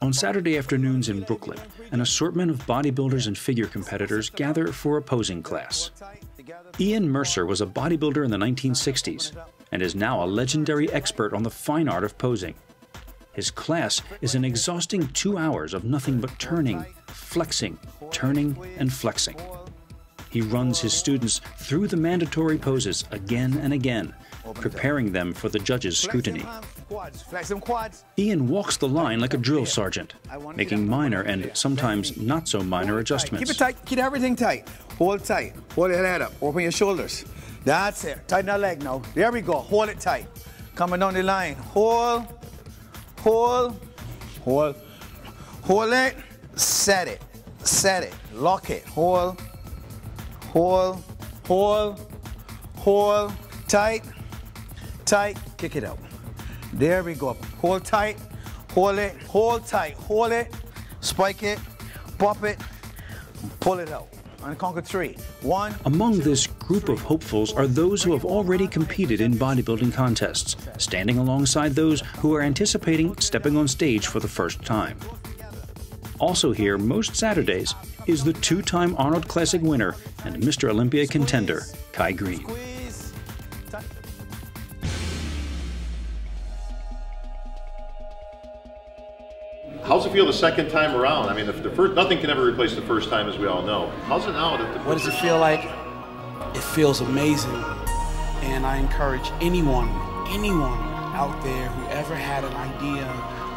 On Saturday afternoons in Brooklyn, an assortment of bodybuilders and figure competitors gather for a posing class. Ian Mercer was a bodybuilder in the 1960s and is now a legendary expert on the fine art of posing. His class is an exhausting 2 hours of nothing but turning, flexing, turning, and flexing. He runs his students through the mandatory poses again and again, preparing them for the judges' scrutiny. Ian walks the line like a drill sergeant, making minor and sometimes not so minor adjustments. Keep it tight, keep everything tight. Hold your head up, open your shoulders. That's it, tighten that leg now. There we go, hold it tight. Coming down the line, hold it, set it, lock it, hold, tight, kick it out. There we go, hold tight, hold it, spike it, pop it, pull it out. And conquer 3. 1. Among this group of hopefuls are those who have already competed in bodybuilding contests, standing alongside those who are anticipating stepping on stage for the first time. Also here most Saturdays is the 2-time Arnold Classic winner and Mr. Olympia contender, Kai Greene. How's it feel the second time around? I mean, nothing can ever replace the first time, as we all know. How's it now? What does it feel like? It feels amazing. And I encourage anyone out there who ever had an idea,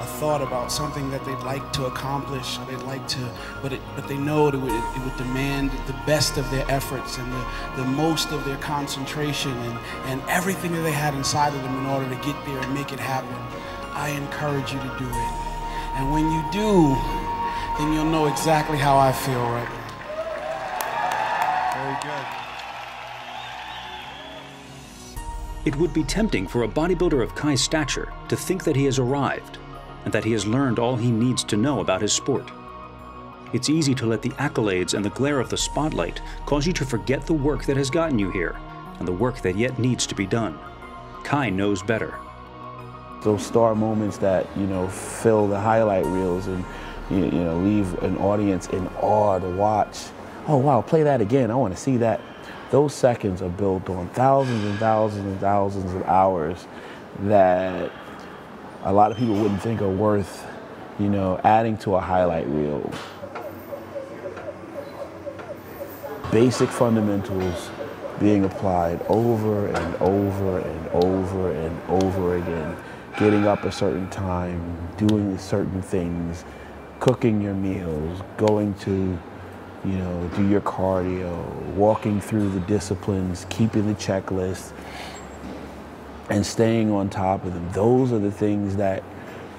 a thought about something that they'd like to accomplish, or they'd like to, but they know it would demand the best of their efforts and the most of their concentration and everything that they had inside of them in order to get there and make it happen. I encourage you to do it. And when you do, then you'll know exactly how I feel right now. Very good. It would be tempting for a bodybuilder of Kai's stature to think that he has arrived and that he has learned all he needs to know about his sport. It's easy to let the accolades and the glare of the spotlight cause you to forget the work that has gotten you here and the work that yet needs to be done. Kai knows better. Those star moments that, fill the highlight reels and, leave an audience in awe to watch. Oh, wow, play that again. I want to see that. Those seconds are built on thousands and thousands and thousands of hours that a lot of people wouldn't think are worth, adding to a highlight reel. Basic fundamentals being applied over and over and over and over again. Getting up a certain time, doing certain things, cooking your meals, going to, do your cardio, walking through the disciplines, keeping the checklist, and staying on top of them. Those are the things that,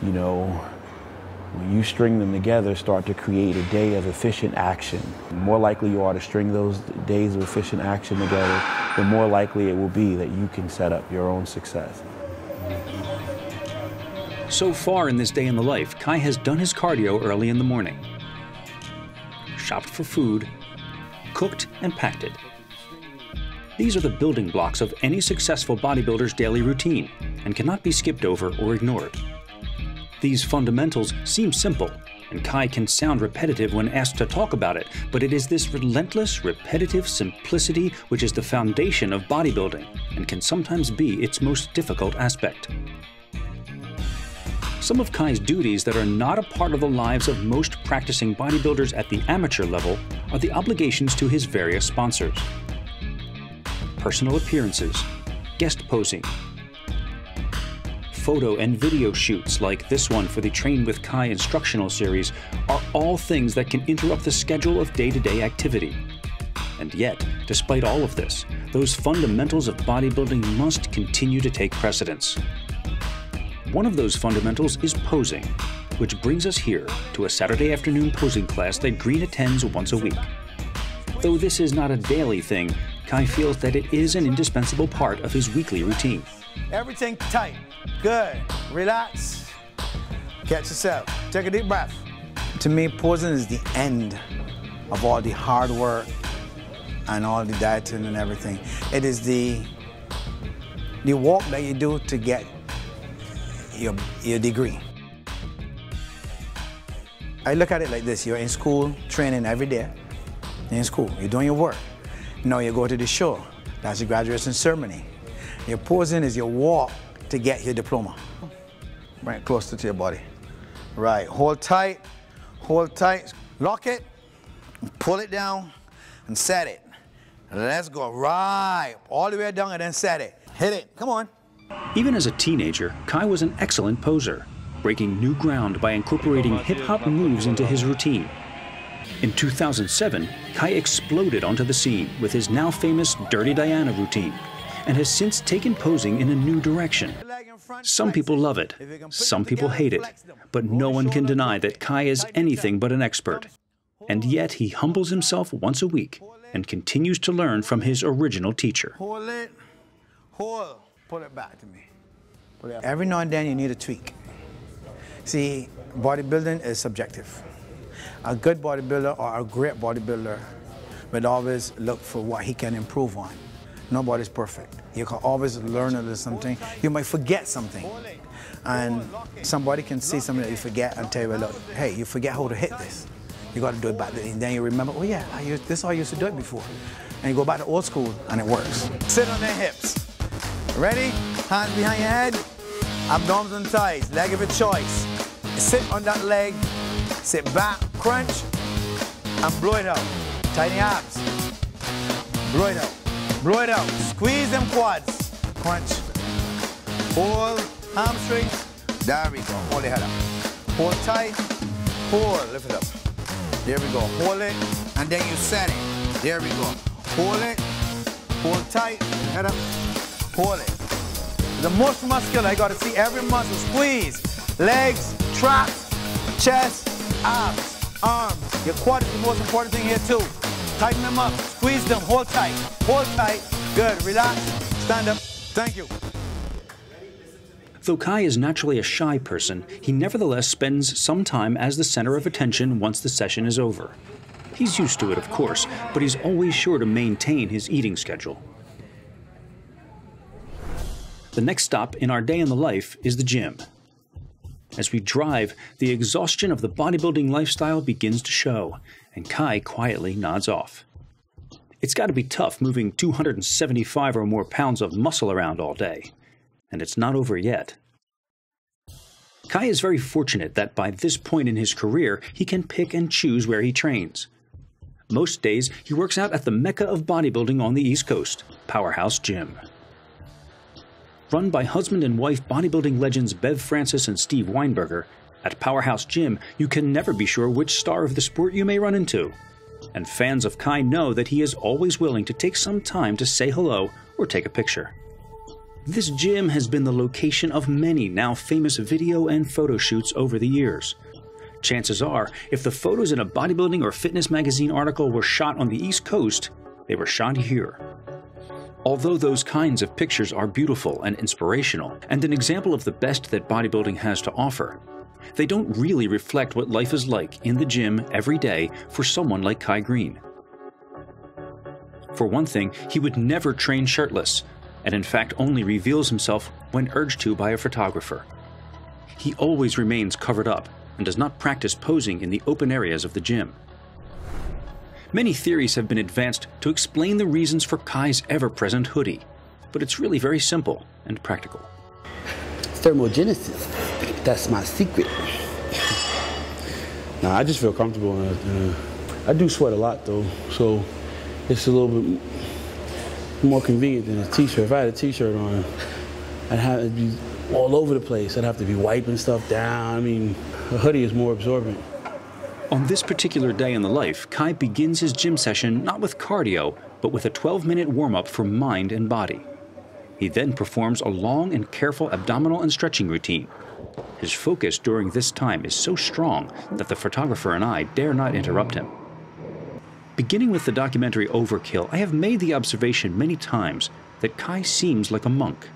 when you string them together, start to create a day of efficient action. The more likely you are to string those days of efficient action together, the more likely it will be that you can set up your own success. So far in this day in the life, Kai has done his cardio early in the morning, shopped for food, cooked and packed it. These are the building blocks of any successful bodybuilder's daily routine and cannot be skipped over or ignored. These fundamentals seem simple, and Kai can sound repetitive when asked to talk about it, but it is this relentless, repetitive simplicity which is the foundation of bodybuilding and can sometimes be its most difficult aspect. Some of Kai's duties that are not a part of the lives of most practicing bodybuilders at the amateur level are the obligations to his various sponsors. Personal appearances, guest posing, photo and video shoots like this one for the Train with Kai instructional series are all things that can interrupt the schedule of day-to-day activity. And yet, despite all of this, those fundamentals of bodybuilding must continue to take precedence. One of those fundamentals is posing, which brings us here to a Saturday afternoon posing class that Greene attends once a week. Though this is not a daily thing, Kai feels that it is an indispensable part of his weekly routine. Everything tight, good, relax, catch yourself, take a deep breath. To me, posing is the end of all the hard work and all the dieting and everything. It is the walk that you do to get your degree. I look at it like this. You're in school, training every day. You're in school, you're doing your work. Now you go to the show. That's your graduation ceremony. Your posing is your walk to get your diploma. Bring it closer to your body. Right, hold tight, lock it, pull it down, and set it. Let's go, right, all the way down and then set it. Hit it, come on. Even as a teenager, Kai was an excellent poser, breaking new ground by incorporating hip-hop moves into his routine. In 2007, Kai exploded onto the scene with his now famous Dirty Diana routine, and has since taken posing in a new direction. Some people love it, some people hate it, but no one can deny that Kai is anything but an expert. And yet he humbles himself once a week and continues to learn from his original teacher. Hold it, hold, pull it back to me. Every now and then you need a tweak. See, bodybuilding is subjective. A good bodybuilder or a great bodybuilder will always look for what he can improve on. Nobody's perfect. You can always learn a little something. You might forget something. And somebody can see something that you forget and tell you, look, hey, you forget how to hit this. You got to do it back then. And then you remember, oh yeah, this is how I used to do it before. And you go back to old school and it works. Sit on their hips. Ready? Hands behind your head. Abdominals and thighs. Leg of your choice. Sit on that leg. Sit back, crunch, and blow it out. Tighten your abs. Blow it out. Blow it out. Squeeze them quads. Crunch. Hold hamstrings. There we go. Hold your head up. Hold tight. Hold. Lift it up. There we go. Hold it. And then you set it. There we go. Hold it. Hold tight. Head up. Hold it. The most muscular. I got to see every muscle. Squeeze. Legs, traps, chest, abs, arms. Your quad is the most important thing here too. Tighten them up, squeeze them, hold tight. Hold tight, good, relax, stand up, thank you. Though Kai is naturally a shy person, he nevertheless spends some time as the center of attention once the session is over. He's used to it, of course, but he's always sure to maintain his eating schedule. The next stop in our day in the life is the gym. As we drive, the exhaustion of the bodybuilding lifestyle begins to show, and Kai quietly nods off. It's got to be tough moving 275 or more pounds of muscle around all day, and it's not over yet. Kai is very fortunate that by this point in his career, he can pick and choose where he trains. Most days, he works out at the mecca of bodybuilding on the East Coast, Powerhouse Gym. Run by husband and wife bodybuilding legends Bev Francis and Steve Weinberger, at Powerhouse Gym, you can never be sure which star of the sport you may run into. And fans of Kai know that he is always willing to take some time to say hello or take a picture. This gym has been the location of many now famous video and photo shoots over the years. Chances are, if the photos in a bodybuilding or fitness magazine article were shot on the East Coast, they were shot here. Although those kinds of pictures are beautiful and inspirational, and an example of the best that bodybuilding has to offer, they don't really reflect what life is like in the gym every day for someone like Kai Greene. For one thing, he would never train shirtless, and in fact only reveals himself when urged to by a photographer. He always remains covered up and does not practice posing in the open areas of the gym. Many theories have been advanced to explain the reasons for Kai's ever-present hoodie, but it's really very simple and practical. Thermogenesis, that's my secret. Nah, I just feel comfortable. I do sweat a lot though, so it's a little bit more convenient than a t-shirt. If I had a t-shirt on, I'd have to be all over the place. I'd have to be wiping stuff down. I mean, a hoodie is more absorbent. On this particular day in the life, Kai begins his gym session not with cardio, but with a 12-minute warm-up for mind and body. He then performs a long and careful abdominal and stretching routine. His focus during this time is so strong that the photographer and I dare not interrupt him. Beginning with the documentary Overkill, I have made the observation many times that Kai seems like a monk.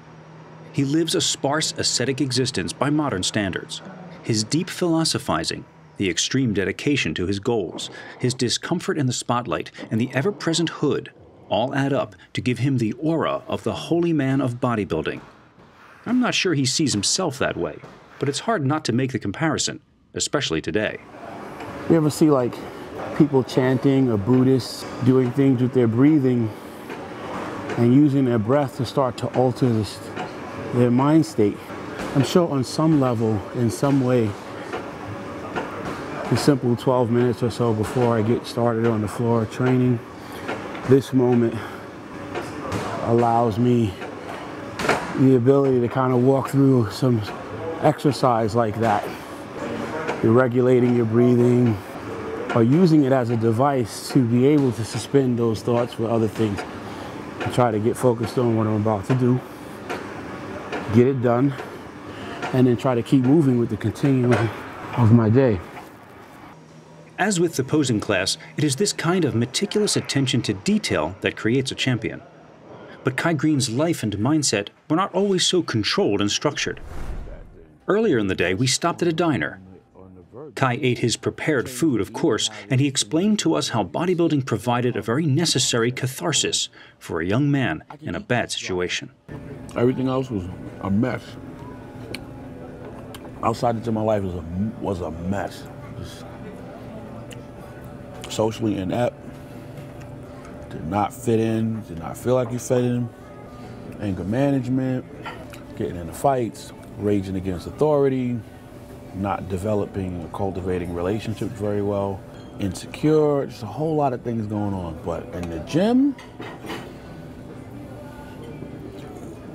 He lives a sparse, ascetic existence by modern standards. His deep philosophizing, the extreme dedication to his goals, his discomfort in the spotlight, and the ever-present hood all add up to give him the aura of the holy man of bodybuilding. I'm not sure he sees himself that way, but it's hard not to make the comparison, especially today. You ever see like people chanting or Buddhists doing things with their breathing and using their breath to start to alter their mind state? I'm sure on some level, in some way, the simple 12 minutes or so before I get started on the floor training, this moment allows me the ability to kind of walk through some exercise like that. You're regulating your breathing or using it as a device to be able to suspend those thoughts for other things. I try to get focused on what I'm about to do, get it done, and then try to keep moving with the continuum of my day. As with the posing class, it is this kind of meticulous attention to detail that creates a champion. But Kai Greene's life and mindset were not always so controlled and structured. Earlier in the day, we stopped at a diner. Kai ate his prepared food, of course, and he explained to us how bodybuilding provided a very necessary catharsis for a young man in a bad situation. Everything else was a mess. Outside of my life was a mess. Just socially inept, did not fit in, did not feel like you fit in, anger management, getting into fights, raging against authority, not developing or cultivating relationships very well, insecure, just a whole lot of things going on. But in the gym,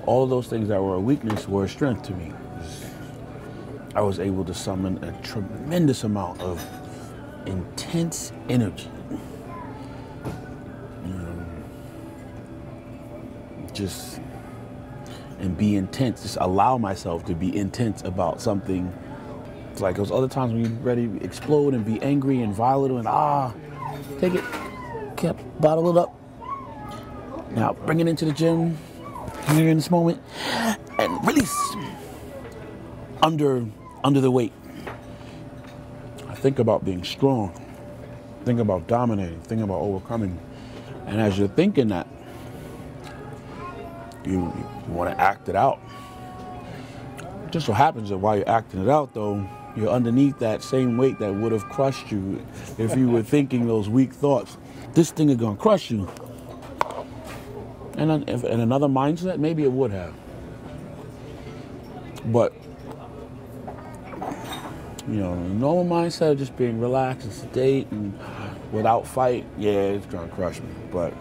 all of those things that were a weakness were a strength to me. I was able to summon a tremendous amount of intense energy. And be intense, just allow myself to be intense about something. It's like those other times when you're ready to explode and be angry and violent and take it, bottle it up. Now bring it into the gym, here in this moment, and release under the weight. I think about being strong, think about dominating, think about overcoming. And as you're thinking that, you want to act it out. It just so happens that while you're acting it out, though, you're underneath that same weight that would have crushed you if you were thinking those weak thoughts. This thing is going to crush you. And if in another mindset, maybe it would have. But, normal mindset of just being relaxed and sedate and without fight, yeah, it's going to crush me. But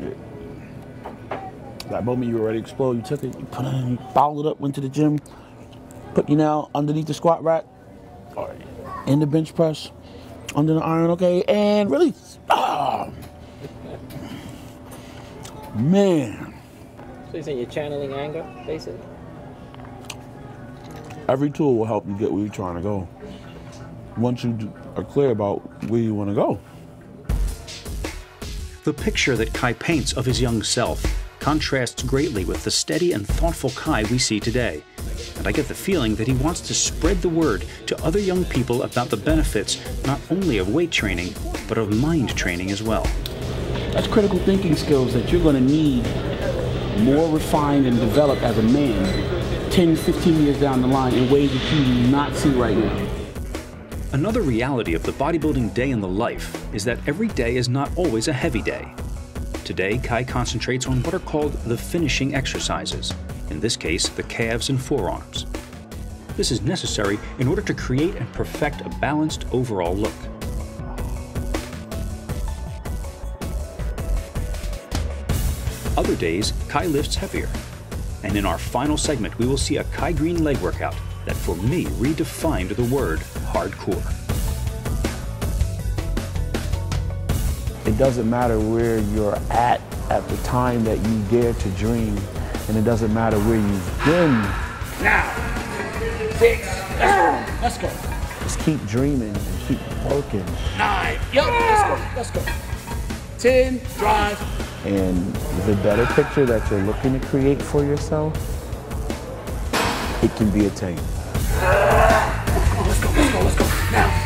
that moment you were ready to explode, you took it, you put it in, you bottled it up, went to the gym, put you now underneath the squat rack, in the bench press, under the iron, okay, and release. Man. So you're saying you're channeling anger, basically? Every tool will help you get where you're trying to go. Once you are clear about where you want to go. The picture that Kai paints of his young self contrasts greatly with the steady and thoughtful Kai we see today. And I get the feeling that he wants to spread the word to other young people about the benefits not only of weight training, but of mind training as well. That's critical thinking skills that you're going to need more refined and developed as a man 10, 15 years down the line in ways that you do not see right now. Another reality of the bodybuilding day in the life is that every day is not always a heavy day. Today, Kai concentrates on what are called the finishing exercises, in this case, the calves and forearms. This is necessary in order to create and perfect a balanced overall look. Other days, Kai lifts heavier. And in our final segment, we will see a Kai Greene leg workout that for me redefined the word hardcore. It doesn't matter where you're at the time that you dare to dream, and it doesn't matter where you've been. Now, 6, let's go. Just keep dreaming and keep working. 9, let's go. 10, drive. And the better picture that you're looking to create for yourself, it can be attained. Let's go. Now.